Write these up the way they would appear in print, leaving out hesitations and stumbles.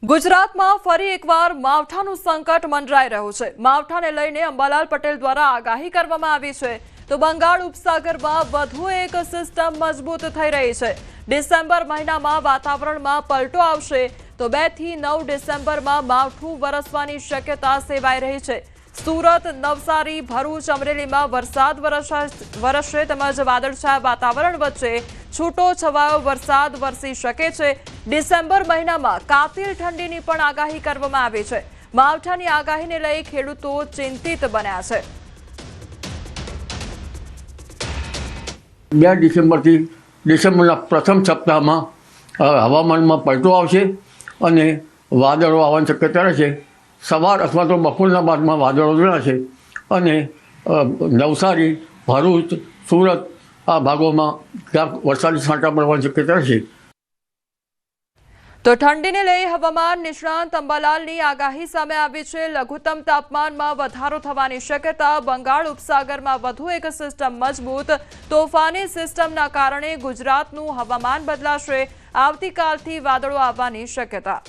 ગુજરાતમાં ફરી એકવાર માવઠાનું સંકટ મંડરાઈ રહ્યું છે। માવઠાને લઈને અંબાલાલ પટેલ દ્વારા આગાહી કરવામાં આવી છે તો બંગાળ ઉપસાગરમાં વધુ એક સિસ્ટમ મજબૂત થઈ રહી છે। ડિસેમ્બર મહિનામાં વાતાવરણમાં પલટો આવશે તો 2 થી 9 ડિસેમ્બરમાં માવઠું વરસવાની શક્યતા સેવાઈ રહી છે। सूरत, नवसारी, भरूच, अमरेलीમાં વરસાદ વરસશે તેમજ વાદળછાયા વાતાવરણ વચ્ચે છૂટો છવાયો વરસાદ વરસી શકે છે। ડિસેમ્બર મહિનામાં કાતિલ ઠંડીની પણ આગાહી કરવામાં આવી છે। માવઠાની આગાહીને લઈ ખેડૂતો ચિંતિત બન્યા છે। 2 ડિસેમ્બરથી ડિસેમ્બરના પ્રથમ સપ્તાહમાં હવામાનમાં પલટો આવશે અને વાદળો આવવાની શક્યતા રહેશે। સવાર અથવા તો બપોરના બાદમાં વાદળો જણાશે અને નવસારી, ભરૂચ, સુરત આ ભાગોમાં ક્યાંક વરસાદી છાંટા પડવાની શક્યતા રહેશે। તો ઠંડીને લઈ હવામાન નિષ્ણાંત અંબાલાલની આગાહી સામે આવી છે। લઘુત્તમ તાપમાનમાં વધારો થવાની શક્યતા। બંગાળ ઉપસાગરમાં વધુ એક સિસ્ટમ મજબૂત। તોફાની સિસ્ટમના કારણે ગુજરાતનું હવામાન બદલાશે। આવતીકાલથી વાદળો આવવાની શક્યતા।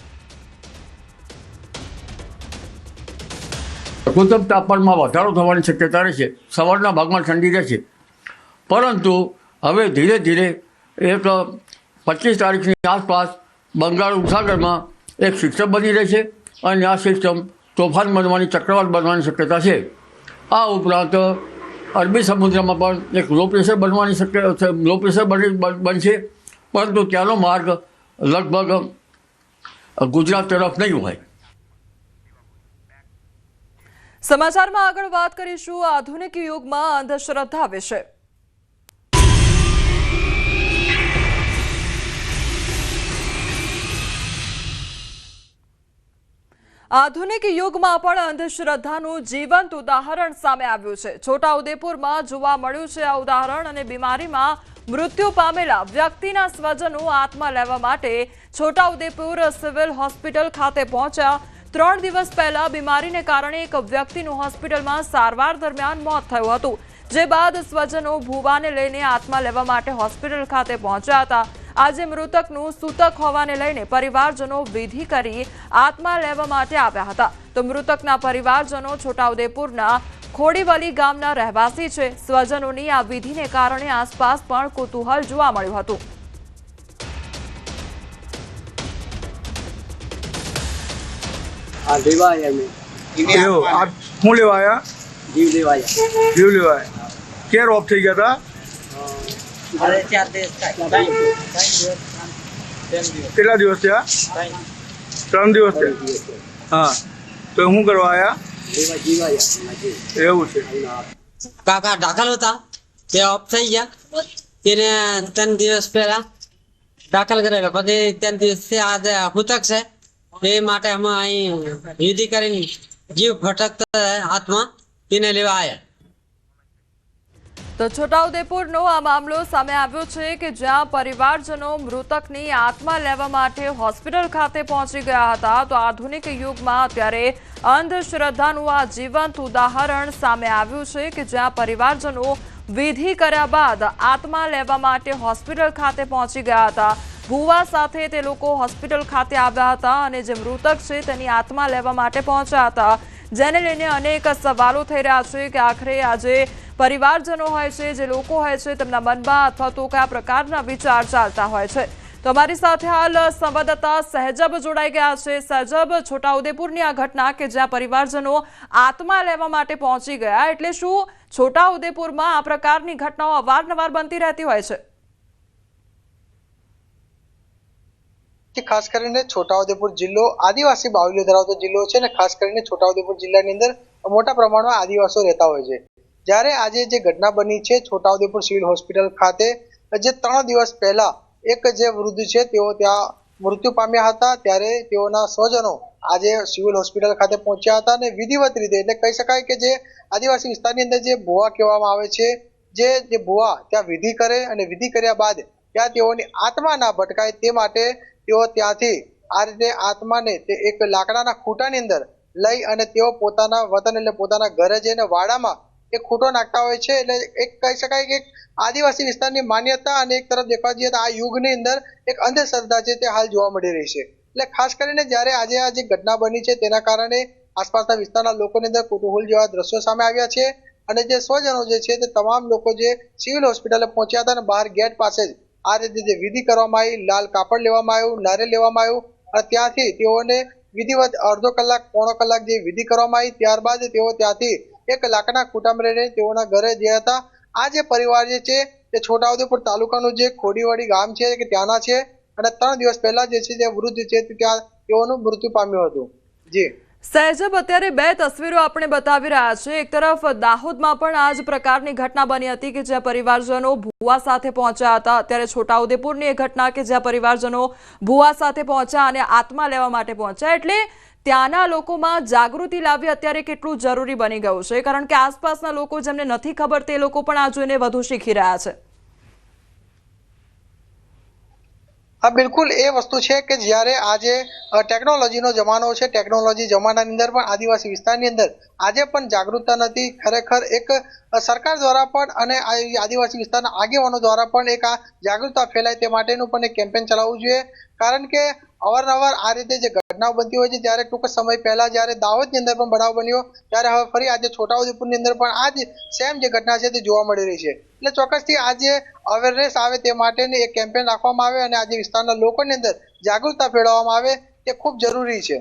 લઘુત્તમ તાપમાનમાં વધારો થવાની શક્યતા રહેશે। સવારના ભાગમાં ઠંડી રહેશે, પરંતુ હવે ધીરે ધીરે એક 25 તારીખની આસપાસ બંગાળ ઉપસાગરમાં એક સિસ્ટમ બની રહેશે અને આ સિસ્ટમ તોફાન બનવાની, ચક્રવાત બનવાની શક્યતા છે। આ ઉપરાંત અરબી સમુદ્રમાં પણ એક લો પ્રેશર બનવાની શક્યતા, લો પ્રેશર બનશે, પરંતુ ત્યાંનો માર્ગ લગભગ ગુજરાત તરફ નહીં હોય। સમાચારમાં આગળ વાત કરીશું આધુનિક યુગમાં અંધશ્રદ્ધા વિશે। આધુનિક યુગમાં પણ અંધશ્રદ્ધાનું જીવંત ઉદાહરણ સામે આવ્યું છે। છોટાઉદેપુરમાં જોવા મળ્યું છે આ ઉદાહરણ અને બીમારીમાં મૃત્યુ પામેલા વ્યક્તિના સ્વજનો આત્મા લેવા માટે છોટાઉદેપુર સિવિલ હોસ્પિટલ ખાતે પહોંચ્યા। 3 દિવસ પહેલા બીમારીને કારણે એક વ્યક્તિનું હોસ્પિટલમાં સારવાર દરમિયાન મોત થયું હતું, જે બાદ સ્વજનો ભુવાને લઈને આત્મા લેવા માટે હોસ્પિટલ ખાતે પહોંચ્યા હતા। આજે મૃતકનું સૂતક હોવાને લઈને પરિવારજનો વિધિ કરી આત્મા લેવા માટે આવ્યા હતા। તો મૃતકના પરિવારજનો છોટાઉદેપુરના ખોડીવલી ગામના રહેવાસી છે। સ્વજનોની આ વિધિને કારણે આસપાસ પણ કુતૂહલ જોવા મળ્યું હતું। आप हूँ लेवाया जीव लेवाया जीव लेवाया क्या ऑफ થઈ ગયા હતા કેટલા દિવસ થયા 3 દિવસ થયા હા તો હું કરવાયા એવું છે કાકા દાખલ હતા તે ઓફ થઈ ગયા તેને 3 દિવસ પહેલા દાખલ કરેલા પછી 3 દિવસથી આજે હુતક છે એ માટે અમે અહીં વિધિ કરીને જીવ ભટકતા આત્મા તેને લેવા આવ્યા। તો છોટાઉદેપુરનો આ મામલો સામે આવ્યો છે કે જ્યાં પરિવારજનો મૃતકની આત્મા લેવા માટે હોસ્પિટલ ખાતે પહોંચી ગયા હતા। તો આધુનિક યુગમાં અત્યારે અંધશ્રદ્ધાનું આ જીવંત ઉદાહરણ સામે આવ્યું છે કે જ્યાં પરિવારજનો વિધિ કર્યા બાદ આત્મા લેવા માટે હોસ્પિટલ ખાતે પહોંચી ગયા હતા। ભુવા સાથે તે લોકો હોસ્પિટલ ખાતે આવ્યા હતા અને જે મૃતક છે તેની આત્મા લેવા માટે પહોંચ્યા હતા, જેને લઈને અનેક સવાલો થઈ રહ્યા છે કે આખરે આજે પરિવારજનો હોય છે, જે લોકો હોય છે, તેમના મનમાં અથવા તો કયા પ્રકારના વિચાર ચાલતા હોય છે। તો અમારી સાથે હાલ સંવાદદાતા સહેજબ જોડાઈ ગયા છે। સહેજબ, છોટાઉદેપુરની આ ઘટના કે જ્યાં પરિવારજનો આત્મા લેવા માટે પહોંચી ગયા, એટલે શું છોટાઉદેપુરમાં આ પ્રકારની ઘટનાઓ અવારનવાર બનતી રહેતી હોય છે? ખાસ કરીને છોટાઉદેપુર જિલ્લો આદિવાસી બાहुल्य ધરાવતો જિલ્લો છે અને ખાસ કરીને છોટાઉદેપુર જિલ્લાની અંદર મોટા પ્રમાણમાં આદિવાસીઓ રહેતા હોય છે। જ્યારે આજે જે ઘટના બની છે છોટાઉદેપુર સિવિલ હોસ્પિટલ ખાતે, જે 3 દિવસ પહેલા એક જે વૃદ્ધ છે તેઓ ત્યાં મૃત્યુ પામ્યા હતા, ત્યારે તેઓના સ્વજનો આજે સિવિલ હોસ્પિટલ ખાતે પહોંચ્યા હતા અને વિધિવત રીતે, એટલે કહી શકાય કે જે આદિવાસી વિસ્તારની અંદર જે ભુવા કહેવામાં આવે છે, જે ભુવા ત્યાં વિધિ કરે અને વિધિ કર્યા બાદ ત્યાં તેઓની આત્મા ના ભટકાય તે માટે તેઓ ત્યાંથી આ રીતે આત્માને તે એક લાકડાના ખૂંટાની અંદર લઈ અને તેઓ પોતાના વતન એટલે પોતાના ઘરે જઈને વાડામાં એક ખૂંટો નાખતા હોય છે। એટલે એક કહી શકાય કે આદિવાસી વિસ્તારની માન્યતા અને એક તરફ દેખવા જઈએ તો આ યુગની અંદર એક અંધશ્રદ્ધા છે તે હાલ જોવા મળી રહી છે। એટલે ખાસ કરીને જ્યારે આજે આ જે ઘટના બની છે તેના કારણે આસપાસના વિસ્તારના લોકોની અંદર કુતૂહલ જેવા દ્રશ્યો સામે આવ્યા છે અને જે સ્વજનો જે છે તે તમામ લોકો જે સિવિલ હોસ્પિટલે પહોંચ્યા હતા અને બહાર ગેટ પાસે જ આ રીતે જે વિધિ કરવામાં આવી, લાલ કાપડ લેવામાં આવ્યું, નારિયેળ લેવામાં આવ્યું અને ત્યાંથી તેઓને વિધિવત અડધો કલાક પોણો કલાક જે વિધિ કરવામાં આવી ત્યારબાદ તેઓ ત્યાંથી એક લાકડા કુટુંબ રહીને તેઓના ઘરે જે હતા. આ જે પરિવાર જે છે તે છોટાઉદેપુર તાલુકાનું જે ખોડીવાડી ગામ છે કે ત્યાંના છે અને 3 દિવસ પહેલા જે છે તે વૃદ્ધ છે ત્યાં તેઓનું મૃત્યુ પામ્યું હતું. જી સહેજબ, અત્યારે બે તસવીરો આપણે બતાવી રહ્યા છે. એક તરફ દાહોદમાં પણ આ જ પ્રકારની ઘટના બની હતી કે જ્યાં પરિવારજનો ભુવા સાથે પહોંચ્યા હતા. અત્યારે છોટાઉદેપુરની એ ઘટના કે જ્યાં પરિવારજનો ભુવા સાથે પહોંચ્યા અને આત્મા લેવા માટે પહોંચ્યા. એટલે ત્યાંના લોકોમાં જાગૃતિ લાવવી અત્યારે કેટલું જરૂરી બની ગયું છે, કારણ કે આસપાસના લોકો જેમને નથી ખબર તે લોકો પણ આ જોઈને વધુ શીખી રહ્યા છે. હા, બિલકુલ એ વસ્તુ છે કે જ્યારે આજે ટેકનોલોજીનો જમાનો છે, ટેકનોલોજી જમાનાની અંદર પણ આદિવાસી વિસ્તારની અંદર આજે પણ જાગૃતતા નથી. ખરેખર એક સરકાર દ્વારા પણ અને આદિવાસી વિસ્તારના આગેવાનો દ્વારા પણ એક આ જાગૃતતા ફેલાય તે માટેનું પણ એક કેમ્પેન ચલાવવું જોઈએ, કારણ કે અવારનવાર આ રીતે જે ઘટનાઓ બનતી હોય છે ત્યારે ટૂંક સમય પહેલા જ્યારે દાહોદની અંદર પણ બનાવ બન્યો ત્યારે હવે ફરી આજે છોટાઉદેપુરની અંદર પણ આ જ સેમ જે ઘટના છે તે જોવા મળી રહી છે. એટલે ચોક્કસથી આજે અવેરનેસ આવે તે માટેની એક કેમ્પેન રાખવામાં આવે અને આજે વિસ્તારના લોકોની અંદર જાગૃતતા ફેલાવવામાં આવે તે ખૂબ જરૂરી છે.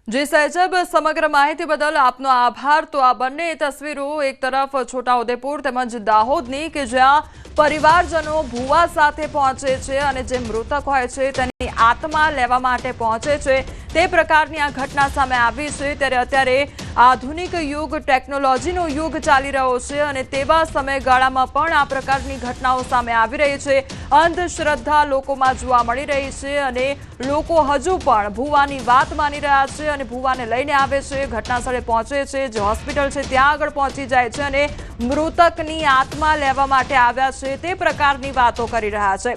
જી સહેજબ, સમગ્ર માહિતી બદલ આપનો આભાર. તો આ બંને તસવીરો એક તરફ છોટાઉદેપુર તેમજ દાહોદની કે જ્યાં પરિવારજનો ભુવા સાથે પહોંચે છે અને જે મૃતક હોય છે તેની આત્મા લેવા માટે પહોંચે છે તે પ્રકારની આ ઘટના સામે આવી છે. ત્યારે અત્યારે આધુનિક યુગ, ટેકનોલોજીનો યુગ ચાલી રહ્યો છે અને તેવા સમયગાળામાં પણ આ પ્રકારની ઘટનાઓ સામે આવી રહી છે. અંધશ્રદ્ધા લોકોમાં જોવા મળી રહી છે અને લોકો હજુ પણ ભુવાની વાત માની રહ્યા છે અને ભુવાને લઈને આવે છે, ઘટના સ્થળે પહોંચે છે, જે હોસ્પિટલ છે ત્યાં આગળ પહોંચી જાય છે અને મૃતકની આત્મા લેવા માટે આવ્યા છે તે પ્રકારની વાતો કરી રહ્યા છે.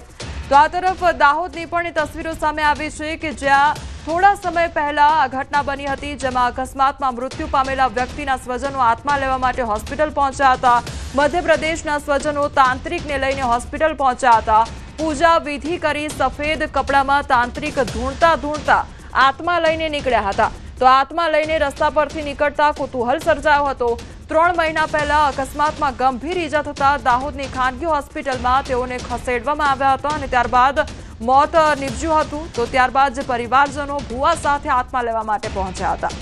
તો આ તરફ દાહોદની પણ એ તસવીરો સામે આવી છે કે જ્યાં થોડા સમય પહેલા આ ઘટના બની હતી, જેમાં અકસ્માતમાં મૃત્યુ પામેલા વ્યક્તિના સ્વજનો આત્મા લેવા માટે હોસ્પિટલ પહોંચ્યા હતા. મધ્યપ્રદેશના સ્વજનો તાંત્રિકને લઈને હોસ્પિટલ પહોંચ્યા હતા. પૂજા વિધિ કરી સફેદ કપડામાં તાંત્રિક ધૂણતા આત્મા લઈને નીકળ્યા હતા. તો આત્મા લઈને રસ્તા પરથી નીકળતા કુતૂહલ સર્જાયો હતો. 3 મહિના પહેલા અકસ્માતમાં ગંભીર ઈજા થતા દાહોદની ખાનગી હોસ્પિટલમાં તેઓને ખસેડવામાં આવ્યા હતા અને ત્યારબાદ મોત નીપજ્યું હતું. તો ત્યારબાદ જે પરિવારજનો ભુવા સાથે આત્મા લેવા માટે પહોંચ્યા હતા.